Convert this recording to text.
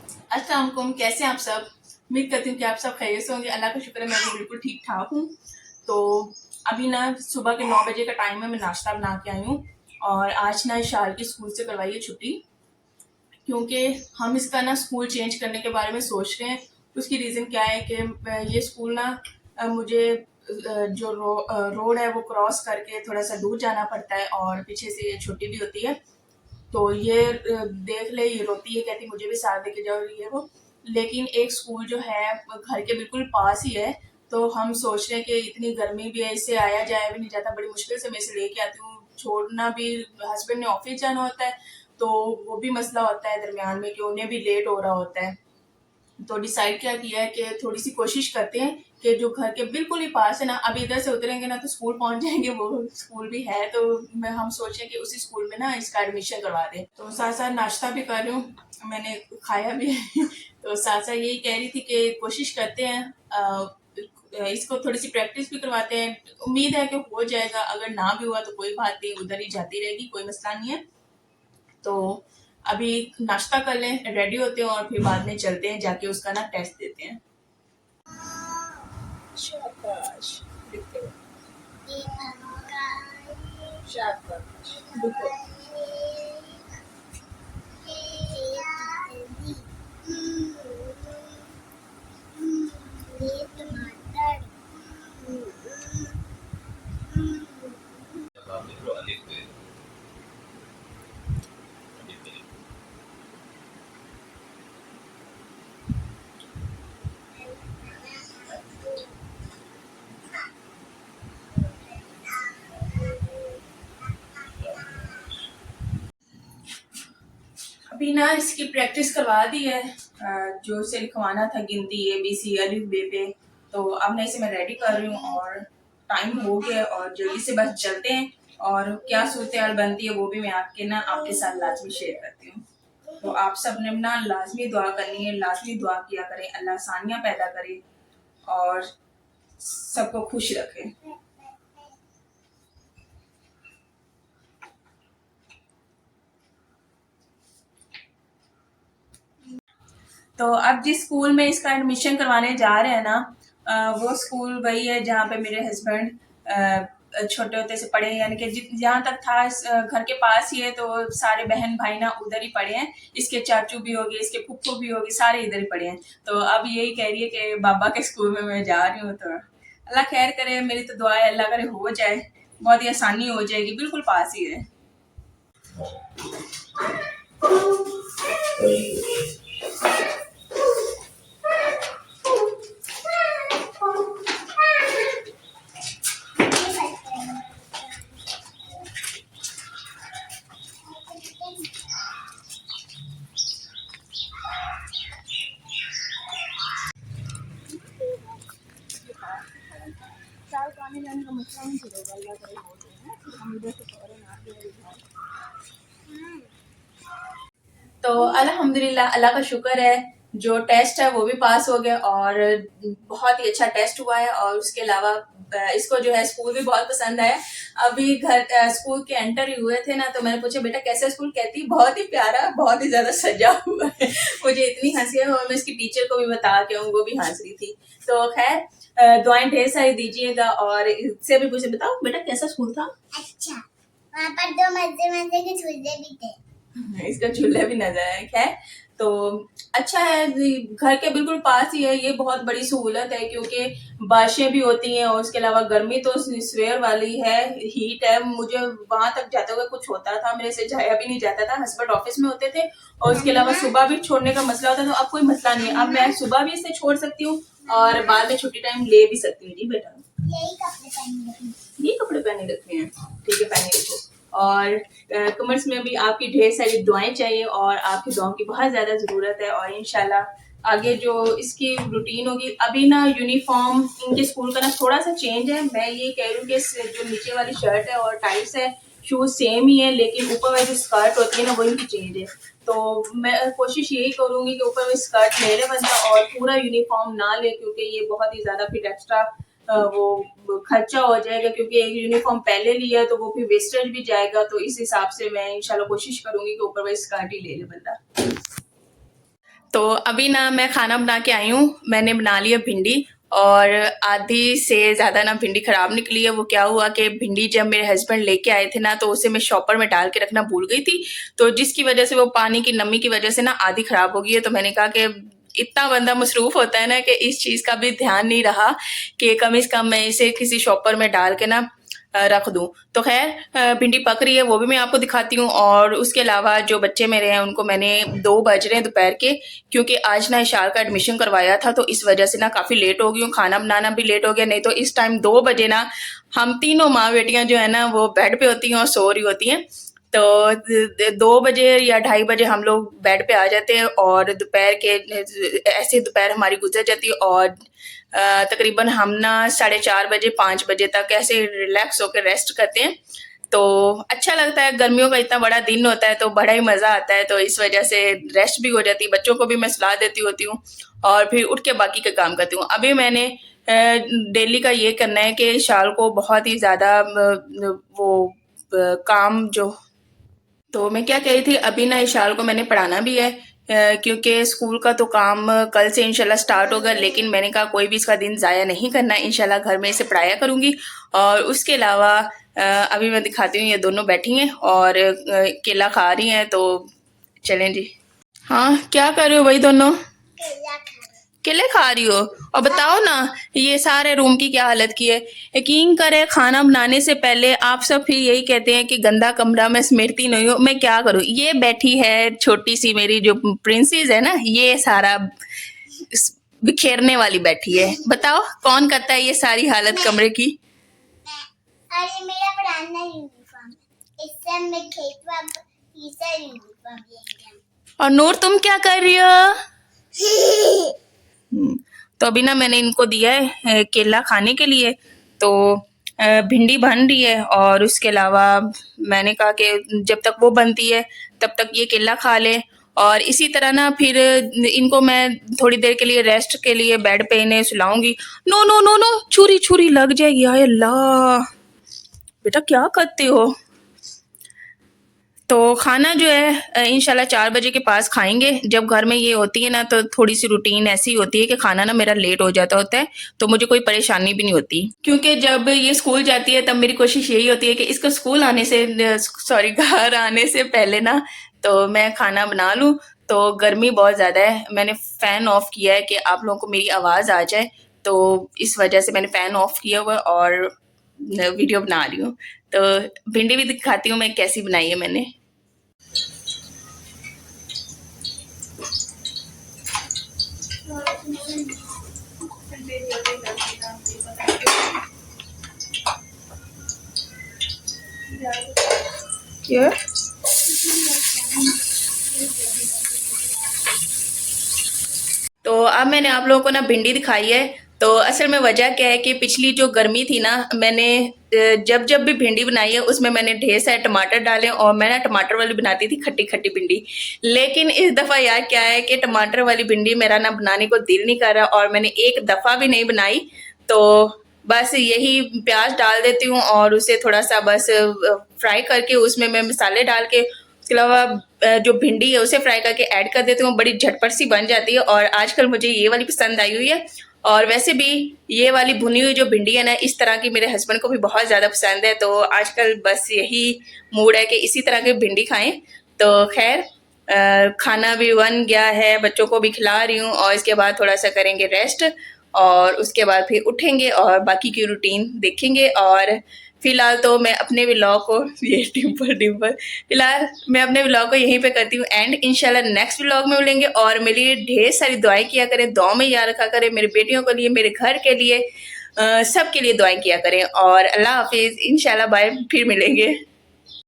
अस्सलाम वालेकुम, कैसे हैं आप सब। उम्मीद करती हूँ कि आप सब खैरियत से होंगे। अल्लाह का शुक्र है मैं भी बिल्कुल ठीक ठाक हूँ। तो अभी ना सुबह के 9 बजे का टाइम है, मैं नाश्ता बना के आई हूँ और आज ना इशार की स्कूल से करवाई है छुट्टी, क्योंकि हम इसका ना स्कूल चेंज करने के बारे में सोच रहे हैं। उसकी रीज़न क्या है कि ये स्कूल ना मुझे जो रोड है वो क्रॉस करके थोड़ा सा दूर जाना पड़ता है और पीछे से ये छुट्टी भी होती है। तो ये देख ले, ये रोती है, कहती मुझे भी साथ लेके जाओ ये वो। लेकिन एक स्कूल जो है घर के बिल्कुल पास ही है, तो हम सोच रहे हैं कि इतनी गर्मी भी है, इससे आया जाया भी नहीं जाता, बड़ी मुश्किल से मैं इसे लेके आती हूँ। छोड़ना भी, हस्बैंड ने ऑफिस जाना होता है, तो वो भी मसला होता है दरमियान में कि उन्हें भी लेट हो रहा होता है। तो डिसाइड क्या किया है कि थोड़ी सी कोशिश करते हैं कि जो घर के बिल्कुल ही पास है ना, अभी इधर से उतरेंगे ना तो स्कूल पहुंच जाएंगे, वो स्कूल भी है, तो मैं हम सोचें कि उसी स्कूल में ना इसका एडमिशन करवा दें। तो साथ साथ नाश्ता भी कर रही हूँ, मैंने खाया भी है तो साथ साथ यही कह रही थी कि कोशिश करते हैं, इसको थोड़ी सी प्रैक्टिस भी करवाते हैं। उम्मीद है कि हो जाएगा, अगर ना भी हुआ तो कोई बात नहीं, उधर ही जाती रहेगी, कोई मसला नहीं है। तो अभी नाश्ता कर लें, रेडी होते हैं और फिर बाद में चलते हैं, जाके उसका ना टेस्ट देते हैं। शाबाश, देखते हो, शाबाश, देखो। अभी ना इसकी प्रैक्टिस करवा दी है, जो से लिखवाना था गिनती ABC अलिफ बे पे। तो अब मैं इसे रेडी कर रही हूँ और टाइम हो गया और जल्दी से बस चलते हैं। और क्या सूरत हाल बनती है वो भी मैं आपके साथ लाजमी शेयर करती हूँ। तो आप सब ने ना लाजमी दुआ करनी है, लाजमी दुआ किया करें, अल्लाह आसानियाँ पैदा करे और सबको खुश रखे। तो अब जिस स्कूल में इसका एडमिशन करवाने जा रहे हैं ना, वो स्कूल वही है जहाँ पे मेरे हस्बैंड छोटे होते से पढ़े हैं, यानी कि जहाँ तक था घर के पास ही है, तो सारे बहन भाई ना उधर ही पढ़े हैं। इसके चाचू भी होगी, इसके फुप्पू भी होगी, सारे इधर ही पढ़े हैं। तो अब यही कह रही है कि बाबा के स्कूल में मैं जा रही हूँ, तो अल्लाह खैर करे, मेरी तो दुआ है अल्लाह करे हो जाए, बहुत ही आसानी हो जाएगी, बिल्कुल पास ही है। साल आने जाने का मसला नहीं चलेगा, अल्लाह करे हो जाए, फिर हम इधर से फौरन आगे बढ़। तो अल्हम्दुलिल्लाह, अल्लाह का शुक्र है, जो टेस्ट है वो भी पास हो गया और बहुत ही अच्छा टेस्ट हुआ है। और उसके अलावा इसको जो है स्कूल भी बहुत पसंद आया। अभी घर स्कूल के एंटर ही हुए थे ना, तो मैंने पूछा बेटा कैसा स्कूल, कहती बहुत ही प्यारा, बहुत ही ज्यादा सजा हुआ है। मुझे इतनी हंसी है और मैं इसकी टीचर को भी बता के वो भी हंस रही थी। तो खैर दुआएं ढेर सारी दीजिएगा और इससे भी पूछे बताओ बेटा कैसा स्कूल था। अच्छा, वहाँ पर 2 मजे मजे के झूले भी थे। इसका चूल्हा भी नजर आया। खैर, तो अच्छा है, घर के बिल्कुल पास ही है, ये बहुत बड़ी सहूलत है, क्योंकि बारिशें भी होती हैं और उसके अलावा गर्मी तो सवेर वाली है, हीट है। मुझे वहां तक जाते हुए कुछ होता था, मेरे से जाया भी नहीं जाता था, हस्बैंड ऑफिस में होते थे और उसके अलावा सुबह भी छोड़ने का मसला होता था। तो अब कोई मसला नहीं है, अब मैं सुबह भी इसे छोड़ सकती हूँ और बाद में छुट्टी टाइम ले भी सकती हूँ। जी बेटा, ये कपड़े पहने रखे हैं, ठीक है पहने रखो। और कमर्स में भी आपकी ढेर सारी दुआएं चाहिए और आपकी दुआओं की बहुत ज़्यादा ज़रूरत है। और इंशाल्लाह आगे जो इसकी रूटीन होगी, अभी ना यूनिफॉर्म इनके स्कूल का ना थोड़ा सा चेंज है। मैं ये कह रही हूँ कि जो नीचे वाली शर्ट है और टाइट्स है, शूज सेम ही है, लेकिन ऊपर वाली जो स्कर्ट होती है ना वो इनकी चेंज है। तो मैं कोशिश यही करूंगी कि ऊपर में स्कर्ट ले ले बंदा और पूरा यूनिफॉर्म ना ले, क्योंकि ये बहुत ही ज़्यादा फिर एक्स्ट्रा वो खर्चा हो जाएगा, क्योंकि एक यूनिफॉर्म पहले लिया तो वो फिर वेस्टेज भी जाएगा। तो इस हिसाब से मैं इंशाल्लाह कोशिश करूंगी कि ऊपर वही स्कर्ट ही ले ले बंदा। तो अभी ना मैं खाना बना के आई हूँ। मैंने बना लिया भिंडी और आधी से ज़्यादा ना भिंडी ख़राब निकली है। वो क्या हुआ कि भिंडी जब मेरे हस्बैंड लेके आए थे ना तो उसे मैं शॉपर में डाल के रखना भूल गई थी, तो जिसकी वजह से वो पानी की नमी की वजह से ना आधी ख़राब हो गई है। तो मैंने कहा कि इतना बंदा मसरूफ़ होता है ना कि इस चीज़ का भी ध्यान नहीं रहा कि कम से कम मैं इसे किसी शॉपर में डाल के ना रख दूं। तो खैर भिंडी पक रही है, वो भी मैं आपको दिखाती हूँ। और उसके अलावा जो बच्चे मेरे हैं उनको मैंने 2 बज रहे हैं दोपहर के, क्योंकि आज ना इशार का एडमिशन करवाया था तो इस वजह से ना काफ़ी लेट हो गई हूँ। खाना बनाना भी लेट हो गया, नहीं तो इस टाइम 2 बजे ना हम तीनों माँ बेटियाँ जो है ना वो बेड पे होती हैं और सो रही होती हैं। तो 2 बजे या 2:30 बजे हम लोग बेड पे आ जाते हैं और दोपहर के ऐसे दोपहर हमारी गुजर जाती है और तकरीबन हम ना 4:30 बजे 5 बजे तक ऐसे रिलैक्स होकर रेस्ट करते हैं। तो अच्छा लगता है, गर्मियों का इतना बड़ा दिन होता है तो बड़ा ही मज़ा आता है। तो इस वजह से रेस्ट भी हो जाती है, बच्चों को भी मैं सुला देती होती हूँ और फिर उठ के बाकी का काम करती हूँ। अभी मैंने डेली का ये करना है कि शाल को बहुत ही ज़्यादा वो काम जो, तो मैं क्या कह रही थी, अभी ना इशाल को मैंने पढ़ाना भी है क्योंकि स्कूल का तो काम कल से इंशाल्लाह स्टार्ट होगा। लेकिन मैंने कहा कोई भी इसका दिन ज़ाया नहीं करना, इंशाल्लाह घर में इसे पढ़ाया करूँगी। और उसके अलावा अभी मैं दिखाती हूँ, ये दोनों बैठी हैं और केला खा रही हैं। तो चलें जी। हाँ, क्या कर रहे हो भाई दोनों? केले खा रही हो? और बताओ ना, ये सारे रूम की क्या हालत की है। यकीन करे खाना बनाने से पहले आप सब फिर यही कहते हैं कि गंदा कमरा मैं समेटती नहीं हूँ। मैं क्या करूँ, ये बैठी है छोटी सी मेरी जो प्रिंसेस है ना, ये सारा बिखेरने वाली बैठी है। बताओ कौन करता है ये सारी हालत कमरे की? अरे मेरा पुराना यूनिफॉर्म है, इससे मैं खेतवा तीसरा यूनिफॉर्म लेंगे। और नूर तुम क्या कर रही हो? तो अभी ना मैंने इनको दिया है केला खाने के लिए। तो भिंडी बन रही है और उसके अलावा मैंने कहा कि जब तक वो बनती है तब तक ये केला खा ले। और इसी तरह ना फिर इनको मैं थोड़ी देर के लिए रेस्ट के लिए बेड पे इन्हें सुलाऊंगी। नो नो नो नो, छुरी छुरी लग जाएगी। हाय अल्लाह, बेटा क्या करते हो? तो खाना जो है इंशाल्लाह 4 बजे के पास खाएंगे। जब घर में ये होती है ना तो थोड़ी सी रूटीन ऐसी होती है कि खाना ना मेरा लेट हो जाता होता है, तो मुझे कोई परेशानी भी नहीं होती। क्योंकि जब ये स्कूल जाती है तब मेरी कोशिश यही होती है कि इसको स्कूल आने से सॉरी घर आने से पहले ना तो मैं खाना बना लूँ। तो गर्मी बहुत ज़्यादा है, मैंने फ़ैन ऑफ़ किया है कि आप लोगों को मेरी आवाज़ आ जाए, तो इस वजह से मैंने फ़ैन ऑफ़ किया हुआ है और वीडियो बना रही हूँ। तो भिंडी भी दिखाती हूँ मैं कैसी बनाई है मैंने। क्या? तो अब मैंने आप लोगों को ना भिंडी दिखाई है। तो असल में वजह क्या है कि पिछली जो गर्मी थी ना, मैंने जब जब भी भिंडी बनाई है उसमें मैंने ढेर सारे टमाटर डाले और मैं ना टमाटर वाली बनाती थी खट्टी खट्टी भिंडी। लेकिन इस दफ़ा यार क्या है कि टमाटर वाली भिंडी मेरा ना बनाने को दिल नहीं कर रहा और मैंने एक दफ़ा भी नहीं बनाई। तो बस यही प्याज डाल देती हूँ और उसे थोड़ा सा बस फ्राई करके उसमें मैं मसाले डाल के, उसके अलावा जो भिंडी है उसे फ्राई करके ऐड कर देती हूँ। बड़ी झटपट सी बन जाती है और आजकल मुझे ये वाली पसंद आई हुई है। और वैसे भी ये वाली भुनी हुई जो भिंडी है ना, इस तरह की मेरे हस्बैंड को भी बहुत ज़्यादा पसंद है। तो आजकल बस यही मूड है कि इसी तरह की भिंडी खाएं। तो खैर खाना भी बन गया है, बच्चों को भी खिला रही हूँ और इसके बाद थोड़ा सा करेंगे रेस्ट और उसके बाद फिर उठेंगे और बाकी की रूटीन देखेंगे। और फिलहाल तो मैं अपने व्लॉग को ये डिम्पल फिलहाल मैं अपने व्लॉग को यहीं पे करती हूँ एंड इंशाल्लाह नेक्स्ट व्लॉग में मिलेंगे। और मेरे लिए ढेर सारी दुआएं किया करें, दुआओं में याद रखा करें, मेरी बेटियों के लिए, मेरे घर के लिए, सब के लिए दुआएं किया करें। और अल्लाह हाफिज़, इंशाल्लाह बाय, फिर मिलेंगे।